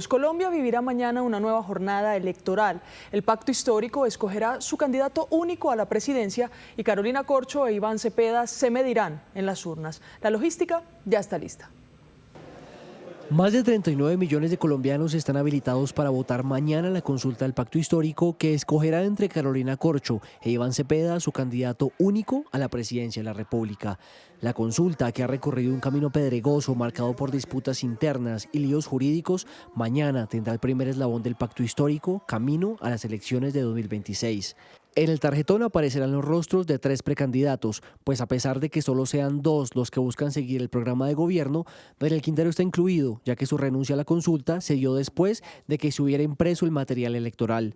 Colombia vivirá mañana una nueva jornada electoral. El pacto histórico escogerá su candidato único a la presidencia y Carolina Corcho e Iván Cepeda se medirán en las urnas. La logística ya está lista. Más de 39 millones de colombianos están habilitados para votar mañana en la consulta del pacto histórico que escogerá entre Carolina Corcho e Iván Cepeda su candidato único a la presidencia de la República. La consulta, que ha recorrido un camino pedregoso marcado por disputas internas y líos jurídicos, mañana tendrá el primer eslabón del pacto histórico camino a las elecciones de 2026. En el tarjetón aparecerán los rostros de 3 precandidatos, pues a pesar de que solo sean 2 los que buscan seguir el programa de gobierno, Daniel Quintero está incluido, ya que su renuncia a la consulta se dio después de que se hubiera impreso el material electoral.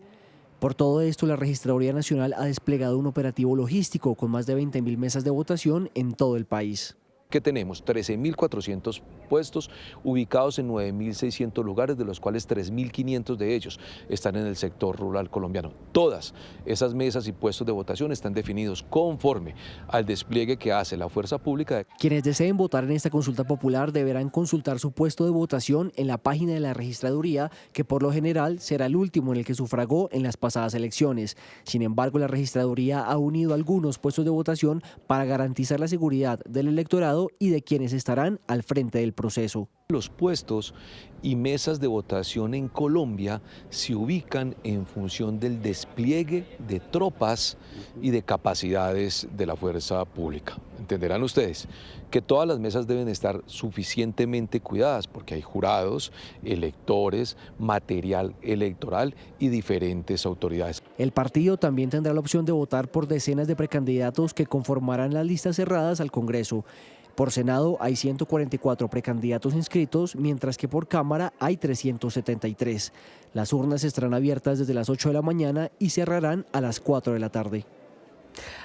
Por todo esto, la Registraduría Nacional ha desplegado un operativo logístico con más de 20.000 mesas de votación en todo el país. Que tenemos 13.400 puestos ubicados en 9.600 lugares, de los cuales 3.500 de ellos están en el sector rural colombiano. Todas esas mesas y puestos de votación están definidos conforme al despliegue que hace la fuerza pública. Quienes deseen votar en esta consulta popular deberán consultar su puesto de votación en la página de la Registraduría, que por lo general será el último en el que sufragó en las pasadas elecciones. Sin embargo, la Registraduría ha unido algunos puestos de votación para garantizar la seguridad del electorado y de quienes estarán al frente del proceso. Los puestos y mesas de votación en Colombia se ubican en función del despliegue de tropas y de capacidades de la fuerza pública. Entenderán ustedes que todas las mesas deben estar suficientemente cuidadas porque hay jurados, electores, material electoral y diferentes autoridades. El partido también tendrá la opción de votar por decenas de precandidatos que conformarán las listas cerradas al Congreso. Por Senado hay 144 precandidatos inscritos, mientras que por Cámara hay 373. Las urnas estarán abiertas desde las 8 de la mañana y cerrarán a las 4 de la tarde.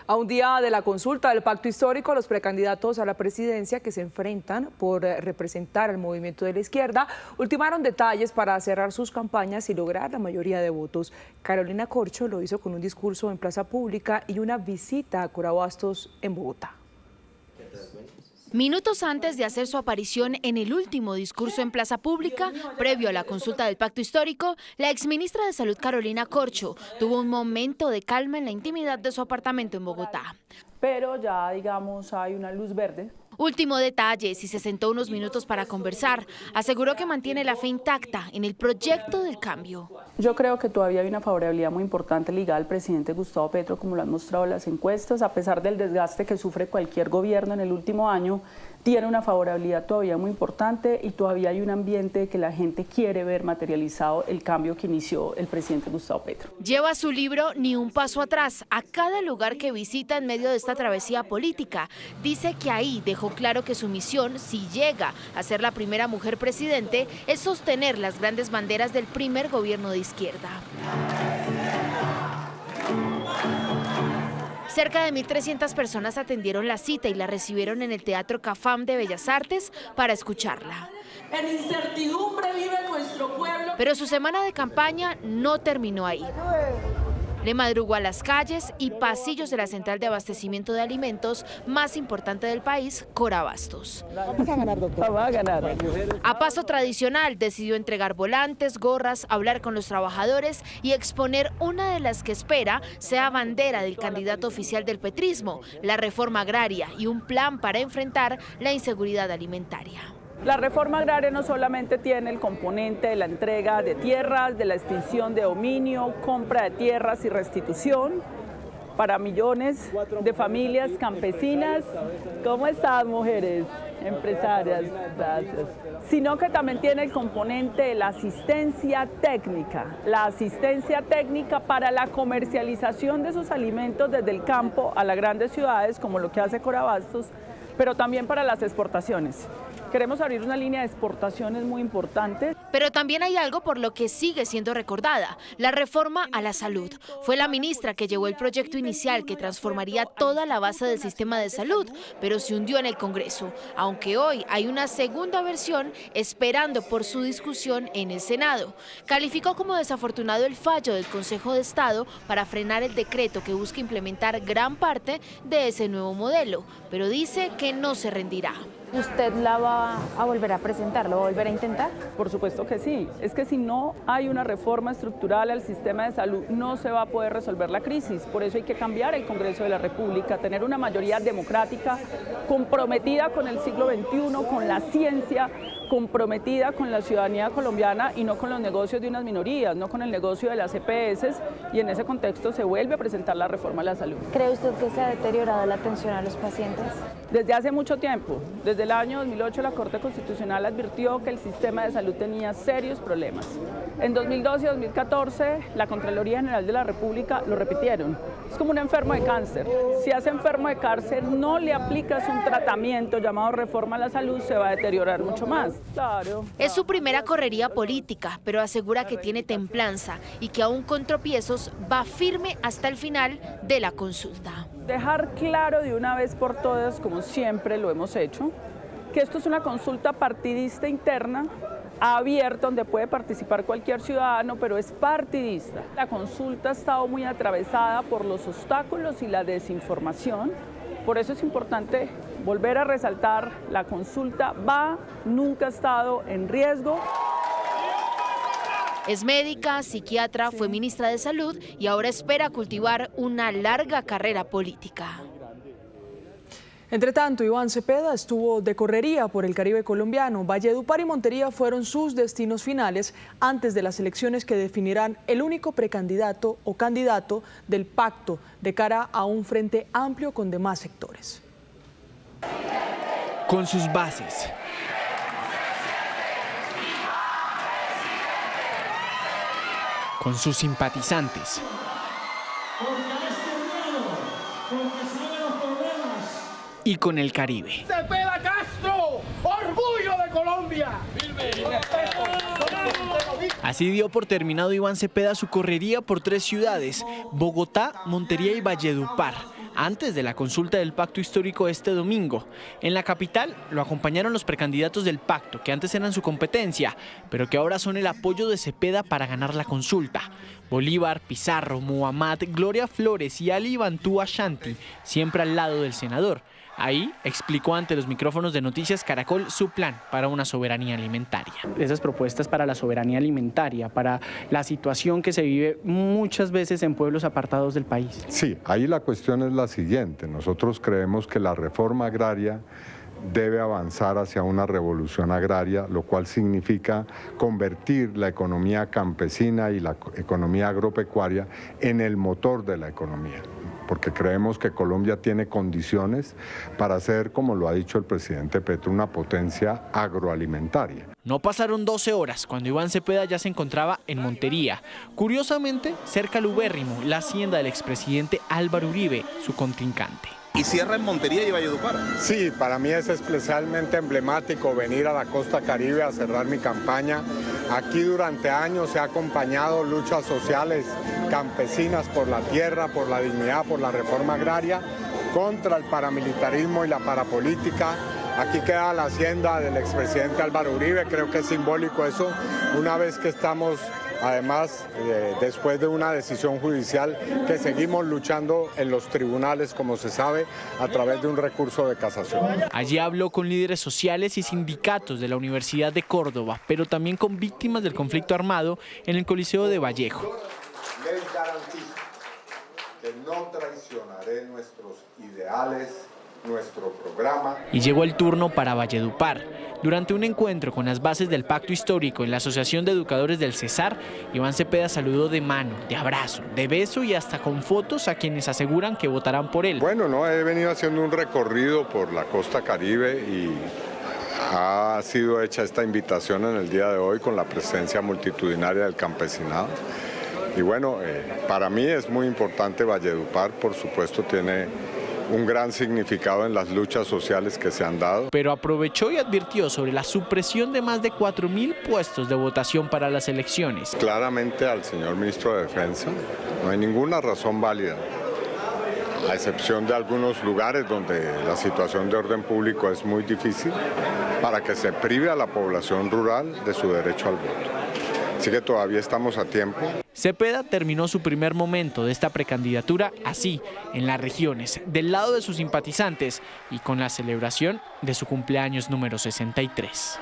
A un día de la consulta del pacto histórico, los precandidatos a la presidencia que se enfrentan por representar al movimiento de la izquierda ultimaron detalles para cerrar sus campañas y lograr la mayoría de votos. Carolina Corcho lo hizo con un discurso en Plaza Pública y una visita a Corabastos en Bogotá. Minutos antes de hacer su aparición en el último discurso en Plaza Pública, previo a la consulta del pacto histórico, la exministra de Salud Carolina Corcho tuvo un momento de calma en la intimidad de su apartamento en Bogotá. Pero ya, digamos, hay una luz verde. Último detalle, si se sentó unos minutos para conversar, aseguró que mantiene la fe intacta en el proyecto del cambio. Yo creo que todavía hay una favorabilidad muy importante ligada al presidente Gustavo Petro, como lo han mostrado las encuestas, a pesar del desgaste que sufre cualquier gobierno en el último año, tiene una favorabilidad todavía muy importante y todavía hay un ambiente que la gente quiere ver materializado el cambio que inició el presidente Gustavo Petro. Lleva su libro Ni un paso atrás a cada lugar que visita en medio de esta travesía política. Dice que ahí dejó claro que su misión, si llega a ser la primera mujer presidente, es sostener las grandes banderas del primer gobierno de izquierda. Cerca de 1.300 personas atendieron la cita y la recibieron en el Teatro Cafam de Bellas Artes para escucharla. En incertidumbre vive nuestro pueblo. Pero su semana de campaña no terminó ahí. Le madrugó a las calles y pasillos de la central de abastecimiento de alimentos más importante del país, Corabastos. Vamos a ganar, doctor. Vamos a ganar. A paso tradicional, decidió entregar volantes, gorras, hablar con los trabajadores y exponer una de las que espera sea bandera del candidato oficial del petrismo, la reforma agraria y un plan para enfrentar la inseguridad alimentaria. La reforma agraria no solamente tiene el componente de la entrega de tierras, de la extinción de dominio, compra de tierras y restitución para millones de familias campesinas. ¿Cómo están, mujeres empresarias? Gracias. Sino que también tiene el componente de la asistencia técnica para la comercialización de esos alimentos desde el campo a las grandes ciudades, como lo que hace Corabastos, pero también para las exportaciones. Queremos abrir una línea de exportaciones muy importante. Pero también hay algo por lo que sigue siendo recordada, la reforma a la salud. Fue la ministra que llevó el proyecto inicial que transformaría toda la base del sistema de salud, pero se hundió en el Congreso, aunque hoy hay una segunda versión esperando por su discusión en el Senado. Calificó como desafortunado el fallo del Consejo de Estado para frenar el decreto que busca implementar gran parte de ese nuevo modelo, pero dice que no se rendirá. ¿Usted la va a volver a presentar, lo va a volver a intentar? Por supuesto que sí. Es que si no hay una reforma estructural al sistema de salud, no se va a poder resolver la crisis. Por eso hay que cambiar el Congreso de la República, tener una mayoría democrática comprometida con el siglo XXI, con la ciencia, comprometida con la ciudadanía colombiana y no con los negocios de unas minorías, no con el negocio de las EPS, y en ese contexto se vuelve a presentar la reforma a la salud. ¿Cree usted que se ha deteriorado la atención a los pacientes? Desde hace mucho tiempo, desde el año 2008, la Corte Constitucional advirtió que el sistema de salud tenía serios problemas. En 2012 y 2014, la Contraloría General de la República lo repitieron. Es como un enfermo de cáncer. Si a ese enfermo de cáncer no le aplicas un tratamiento llamado reforma a la salud, se va a deteriorar mucho más. Claro. Es su primera correría política, pero asegura que tiene templanza y que aún con tropiezos va firme hasta el final de la consulta. Dejar claro de una vez por todas, como siempre lo hemos hecho, que esto es una consulta partidista interna, abierta, donde puede participar cualquier ciudadano, pero es partidista. La consulta ha estado muy atravesada por los obstáculos y la desinformación. Por eso es importante volver a resaltar, la consulta nunca ha estado en riesgo. Es médica, psiquiatra, fue ministra de Salud y ahora espera cultivar una larga carrera política. Entre tanto, Iván Cepeda estuvo de correría por el Caribe colombiano. Valledupar y Montería fueron sus destinos finales antes de las elecciones que definirán el único precandidato o candidato del pacto de cara a un frente amplio con demás sectores. Con sus bases, con sus simpatizantes, y con el Caribe. ¡Cepeda Castro! ¡Orgullo de Colombia! Así dio por terminado Iván Cepeda su correría por 3 ciudades, Bogotá, Montería y Valledupar, antes de la consulta del pacto histórico este domingo. En la capital lo acompañaron los precandidatos del pacto, que antes eran su competencia, pero que ahora son el apoyo de Cepeda para ganar la consulta. Bolívar, Pizarro, Muhammad, Gloria Flores y Ali Bantú Ashanti, siempre al lado del senador. Ahí explicó ante los micrófonos de Noticias Caracol su plan para una soberanía alimentaria. Esas propuestas para la soberanía alimentaria, para la situación que se vive muchas veces en pueblos apartados del país. Sí, ahí la cuestión es la siguiente. Nosotros creemos que la reforma agraria debe avanzar hacia una revolución agraria, lo cual significa convertir la economía campesina y la economía agropecuaria en el motor de la economía, porque creemos que Colombia tiene condiciones para ser, como lo ha dicho el presidente Petro, una potencia agroalimentaria. No pasaron 12 horas cuando Iván Cepeda ya se encontraba en Montería, curiosamente cerca al ubérrimo, la hacienda del expresidente Álvaro Uribe, su contrincante. ¿Y cierra en Montería y Valledupar? Sí, para mí es especialmente emblemático venir a la costa Caribe a cerrar mi campaña. Aquí durante años he acompañado luchas sociales campesinas por la tierra, por la dignidad, por la reforma agraria, contra el paramilitarismo y la parapolítica. Aquí queda la hacienda del expresidente Álvaro Uribe, creo que es simbólico eso, una vez que estamos, además, después de una decisión judicial, que seguimos luchando en los tribunales, como se sabe, a través de un recurso de casación. Allí habló con líderes sociales y sindicatos de la Universidad de Córdoba, pero también con víctimas del conflicto armado en el Coliseo de Vallejo. Les garantizo que no traicionaré nuestros ideales, nuestro programa. Y llegó el turno para Valledupar. Durante un encuentro con las bases del pacto histórico en la Asociación de Educadores del Cesar, Iván Cepeda saludó de mano, de abrazo, de beso y hasta con fotos a quienes aseguran que votarán por él. Bueno, no, he venido haciendo un recorrido por la costa Caribe y ha sido hecha esta invitación en el día de hoy con la presencia multitudinaria del campesinado. Y bueno, para mí es muy importante Valledupar, por supuesto tiene un gran significado en las luchas sociales que se han dado. Pero aprovechó y advirtió sobre la supresión de más de 4.000 puestos de votación para las elecciones. Claramente al señor ministro de Defensa no hay ninguna razón válida, a excepción de algunos lugares donde la situación de orden público es muy difícil, para que se prive a la población rural de su derecho al voto. Así que todavía estamos a tiempo. Cepeda terminó su primer momento de esta precandidatura así, en las regiones, del lado de sus simpatizantes y con la celebración de su cumpleaños número 63.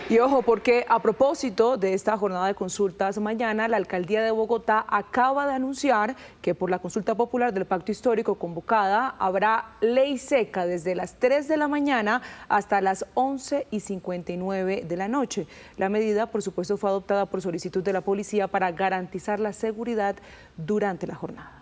Y ojo, porque a propósito de esta jornada de consultas mañana, la Alcaldía de Bogotá acaba de anunciar que por la consulta popular del Pacto Histórico convocada habrá ley seca desde las 3 de la mañana hasta las 11:59 de la noche. La medida, por supuesto, fue adoptada por solicitud de la policía para garantizar la seguridad durante la jornada.